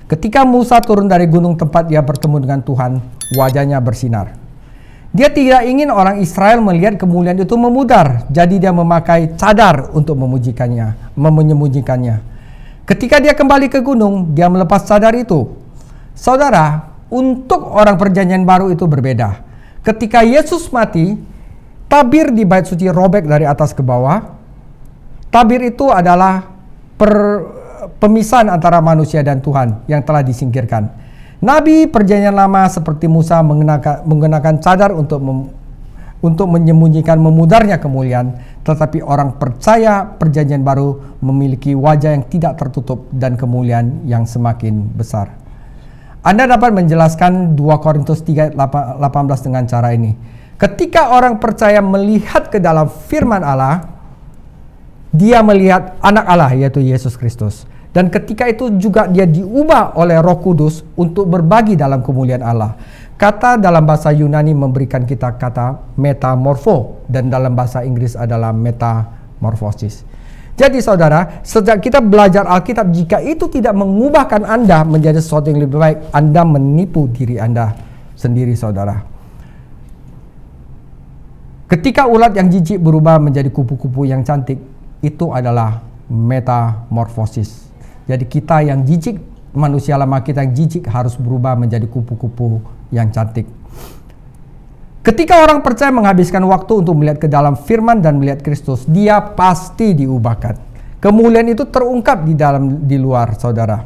Ketika Musa turun dari gunung tempat dia bertemu dengan Tuhan, wajahnya bersinar. Dia tidak ingin orang Israel melihat kemuliaan itu memudar, jadi dia memakai cadar untuk menyembunyikannya. Ketika dia kembali ke gunung, dia melepas cadar itu. Saudara, untuk orang perjanjian baru itu berbeda. Ketika Yesus mati, tabir di bait suci robek dari atas ke bawah. Tabir itu adalah pemisahan antara manusia dan Tuhan yang telah disingkirkan. Nabi perjanjian lama seperti Musa menggunakan cadar untuk menyembunyikan memudarnya kemuliaan, tetapi orang percaya perjanjian baru memiliki wajah yang tidak tertutup dan kemuliaan yang semakin besar. Anda dapat menjelaskan 2 Korintus 3:18 dengan cara ini. Ketika orang percaya melihat ke dalam firman Allah, dia melihat anak Allah, yaitu Yesus Kristus. Dan ketika itu juga dia diubah oleh Roh Kudus untuk berbagi dalam kemuliaan Allah. Kata dalam bahasa Yunani memberikan kita kata metamorfo, dan dalam bahasa Inggris adalah metamorfosis. Jadi saudara, sejak kita belajar Alkitab, jika itu tidak mengubahkan Anda menjadi sesuatu yang lebih baik, Anda menipu diri Anda sendiri, saudara. Ketika ulat yang jijik berubah menjadi kupu-kupu yang cantik, itu adalah metamorfosis. Jadi kita yang jijik, manusia lama kita yang jijik harus berubah menjadi kupu-kupu yang cantik. Ketika orang percaya menghabiskan waktu untuk melihat ke dalam firman dan melihat Kristus, dia pasti diubahkan. Kemuliaan itu terungkap di luar, saudara.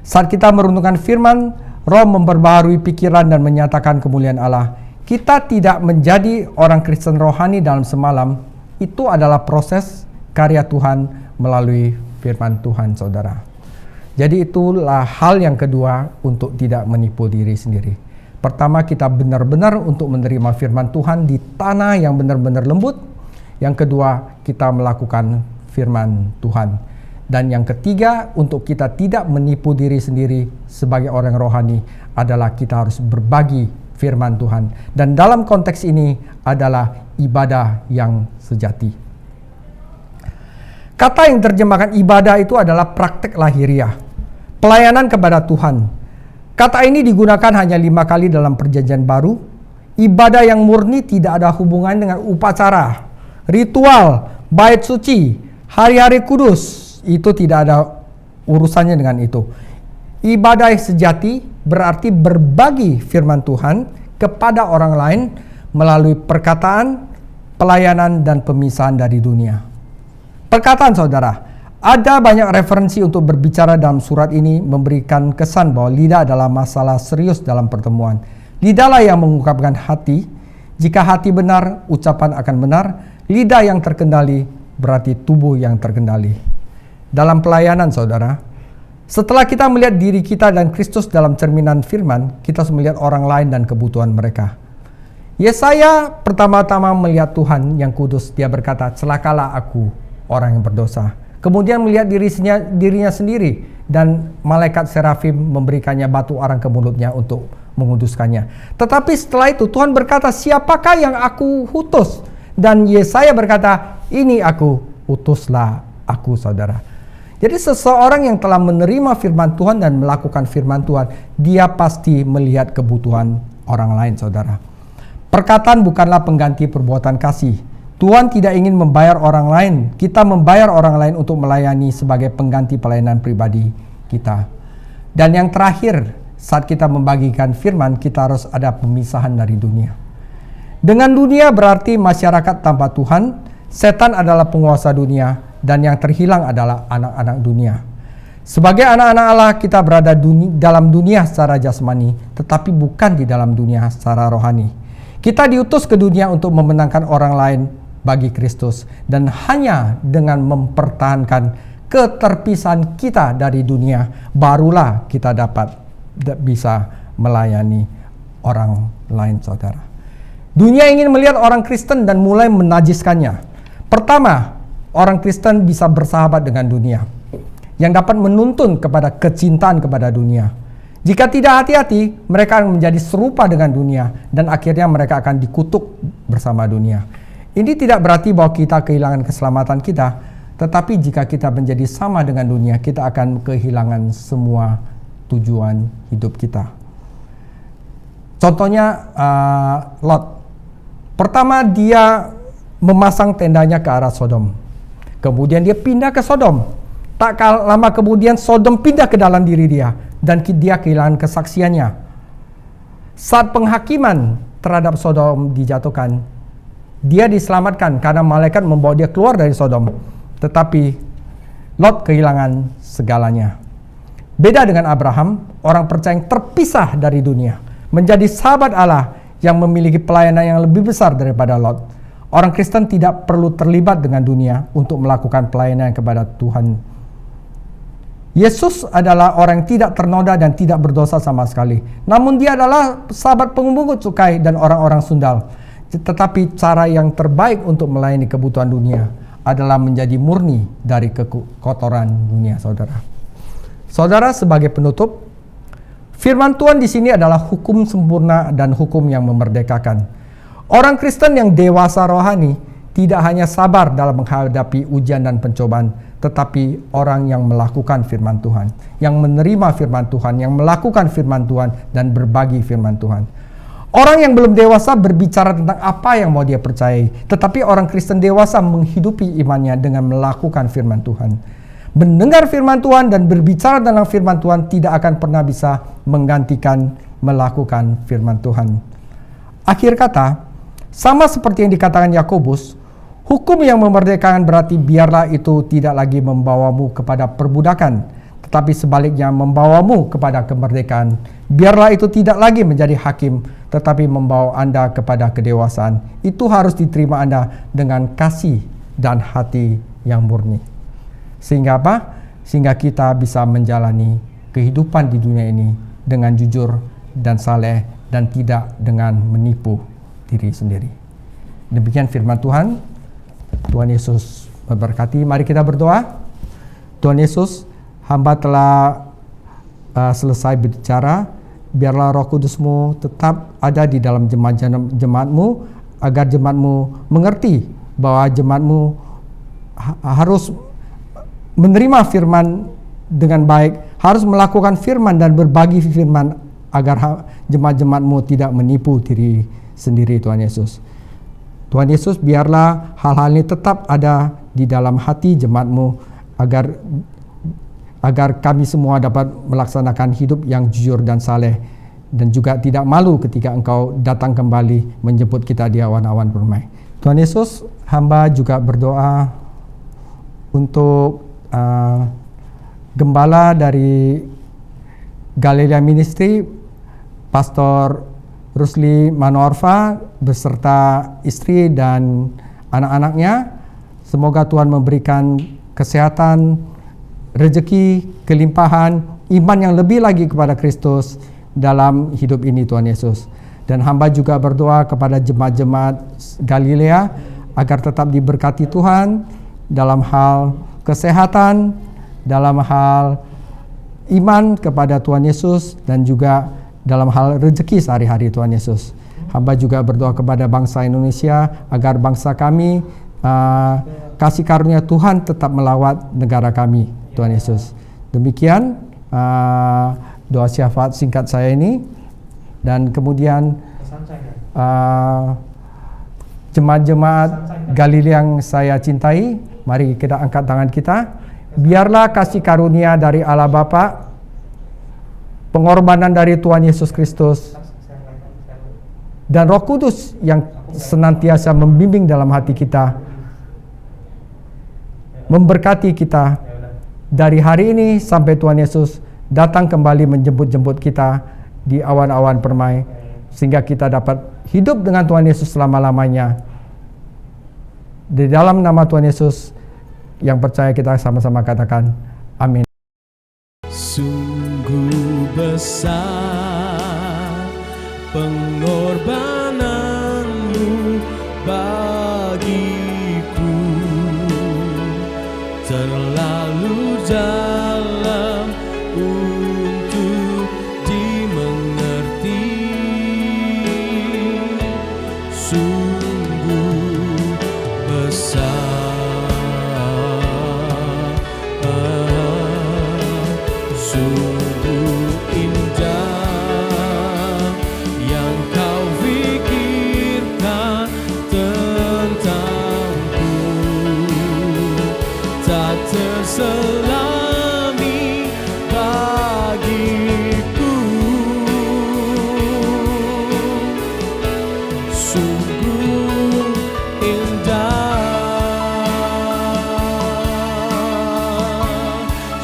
Saat kita merenungkan firman, Roh memperbaharui pikiran dan menyatakan kemuliaan Allah. Kita tidak menjadi orang Kristen rohani dalam semalam. Itu adalah proses karya Tuhan melalui firman Tuhan, saudara. Jadi itulah hal yang kedua untuk tidak menipu diri sendiri. Pertama, kita benar-benar untuk menerima firman Tuhan di tanah yang benar-benar lembut. Yang kedua, kita melakukan firman Tuhan. Dan yang ketiga, untuk kita tidak menipu diri sendiri sebagai orang rohani adalah kita harus berbagi firman Tuhan. Dan dalam konteks ini adalah ibadah yang sejati. Kata yang terjemahkan ibadah itu adalah praktek lahiriah, pelayanan kepada Tuhan. Kata ini digunakan hanya 5 kali dalam Perjanjian Baru. Ibadah yang murni tidak ada hubungan dengan upacara, ritual, bait suci, hari-hari kudus. Itu tidak ada urusannya dengan itu. Ibadah yang sejati berarti berbagi firman Tuhan kepada orang lain melalui perkataan, pelayanan, dan pemisahan dari dunia. Perkataan, saudara, ada banyak referensi untuk berbicara dalam surat ini memberikan kesan bahwa lidah adalah masalah serius dalam pertemuan. Lidahlah yang mengungkapkan hati. Jika hati benar, ucapan akan benar. Lidah yang terkendali berarti tubuh yang terkendali. Dalam pelayanan, saudara, setelah kita melihat diri kita dan Kristus dalam cerminan firman, kita harus melihat orang lain dan kebutuhan mereka. Yesaya pertama-tama melihat Tuhan yang kudus. Dia berkata, celakalah aku, orang yang berdosa. Kemudian melihat dirinya sendiri, dan malaikat serafim memberikannya batu arang ke mulutnya untuk menguduskannya. Tetapi setelah itu Tuhan berkata, siapakah yang aku utus? Dan Yesaya berkata, ini aku, utuslah aku, saudara. Jadi seseorang yang telah menerima firman Tuhan dan melakukan firman Tuhan, dia pasti melihat kebutuhan orang lain, saudara. Perkataan bukanlah pengganti perbuatan kasih. Tuhan tidak ingin membayar orang lain. Kita membayar orang lain untuk melayani sebagai pengganti pelayanan pribadi kita. Dan yang terakhir, saat kita membagikan firman, kita harus ada pemisahan dari dunia. Dengan dunia berarti masyarakat tanpa Tuhan, setan adalah penguasa dunia, dan yang terhilang adalah anak-anak dunia. Sebagai anak-anak Allah, kita berada dalam dunia secara jasmani, tetapi bukan di dalam dunia secara rohani. Kita diutus ke dunia untuk memenangkan orang lain bagi Kristus, dan hanya dengan mempertahankan keterpisahan kita dari dunia, barulah kita dapat bisa melayani orang lain, saudara. Dunia ingin melihat orang Kristen dan mulai menajiskannya. Pertama, orang Kristen bisa bersahabat dengan dunia, yang dapat menuntun kepada kecintaan kepada dunia. Jika tidak hati-hati, mereka akan menjadi serupa dengan dunia, dan akhirnya mereka akan dikutuk bersama dunia. Ini tidak berarti bahwa kita kehilangan keselamatan kita, tetapi jika kita menjadi sama dengan dunia, kita akan kehilangan semua tujuan hidup kita. Contohnya Lot. Pertama, dia memasang tendanya ke arah Sodom. Kemudian dia pindah ke Sodom. Tak lama kemudian Sodom pindah ke dalam diri dia, dan dia kehilangan kesaksiannya. Saat penghakiman terhadap Sodom dijatuhkan, dia diselamatkan karena malaikat membawa dia keluar dari Sodom. Tetapi Lot kehilangan segalanya. Beda dengan Abraham, orang percaya yang terpisah dari dunia, menjadi sahabat Allah yang memiliki pelayanan yang lebih besar daripada Lot. Orang Kristen tidak perlu terlibat dengan dunia untuk melakukan pelayanan kepada Tuhan. Yesus adalah orang yang tidak ternoda dan tidak berdosa sama sekali. Namun dia adalah sahabat pemungut cukai dan orang-orang sundal. Tetapi cara yang terbaik untuk melayani kebutuhan dunia adalah menjadi murni dari kekotoran dunia, saudara. Saudara, sebagai penutup, firman Tuhan di sini adalah hukum sempurna dan hukum yang memerdekakan. Orang Kristen yang dewasa rohani tidak hanya sabar dalam menghadapi ujian dan pencobaan, tetapi orang yang melakukan firman Tuhan, yang menerima firman Tuhan, yang melakukan firman Tuhan, dan berbagi firman Tuhan. Orang yang belum dewasa berbicara tentang apa yang mau dia percayai, tetapi orang Kristen dewasa menghidupi imannya dengan melakukan firman Tuhan. Mendengar firman Tuhan dan berbicara tentang firman Tuhan tidak akan pernah bisa menggantikan melakukan firman Tuhan. Akhir kata, sama seperti yang dikatakan Yakobus, hukum yang memerdekakan berarti biarlah itu tidak lagi membawamu kepada perbudakan, tetapi sebaliknya membawamu kepada kemerdekaan Biarlah itu tidak lagi menjadi hakim, tetapi membawa Anda kepada kedewasaan. Itu harus diterima Anda dengan kasih dan hati yang murni. Sehingga apa? Sehingga kita bisa menjalani kehidupan di dunia ini dengan jujur dan saleh dan tidak dengan menipu diri sendiri. Demikian firman Tuhan. Tuhan Yesus memberkati. Mari kita berdoa. Tuhan Yesus, hamba telah selesai berbicara. Biarlah Roh Kudus-Mu tetap ada di dalam jemaat-Mu, agar jemaat-Mu mengerti bahwa jemaat-Mu harus menerima firman dengan baik, harus melakukan firman dan berbagi firman, agar jemaat-jemaat-Mu tidak menipu diri sendiri. Tuhan Yesus, Tuhan Yesus, biarlah hal-hal ini tetap ada di dalam hati jemaat-Mu, agar kami semua dapat melaksanakan hidup yang jujur dan saleh, dan juga tidak malu ketika Engkau datang kembali menjemput kita di awan-awan permai. Tuhan Yesus, hamba juga berdoa untuk gembala dari Galilea Ministry, Pastor Rusli Manorfa beserta istri dan anak-anaknya. Semoga Tuhan memberikan kesehatan, rezeki, kelimpahan, iman yang lebih lagi kepada Kristus dalam hidup ini, Tuhan Yesus. Dan hamba juga berdoa kepada jemaat-jemaat Galilea agar tetap diberkati Tuhan dalam hal kesehatan, dalam hal iman kepada Tuhan Yesus, dan juga dalam hal rezeki sehari-hari, Tuhan Yesus. Hamba juga berdoa kepada bangsa Indonesia agar bangsa kami kasih karunia Tuhan tetap melawat negara kami, Tuhan Yesus. Demikian doa syafaat singkat saya ini. Dan kemudian jemaat-jemaat Galilea yang saya cintai, mari kita angkat tangan kita. Biarlah kasih karunia dari Allah Bapa, pengorbanan dari Tuhan Yesus Kristus, dan Roh Kudus yang senantiasa membimbing dalam hati kita, memberkati kita dari hari ini sampai Tuhan Yesus datang kembali menjemput kita di awan-awan permai, sehingga kita dapat hidup dengan Tuhan Yesus selama-lamanya. Di dalam nama Tuhan Yesus yang percaya, kita sama-sama katakan amin. Sungguh besar pengorbananmu bagiku, terlalu dalam untuk dimengerti. Sungguh besar, sungguh indah yang kau pikirkan tentangku, tak terselami bagiku. Sungguh indah,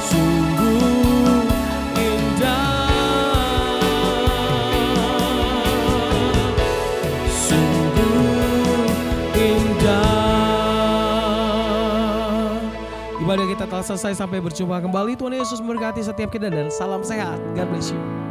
sungguh indah, sungguh indah. Ibadah kita telah selesai, sampai berjumpa kembali. Tuhan Yesus memberkati setiap kita dan salam sehat. God bless you.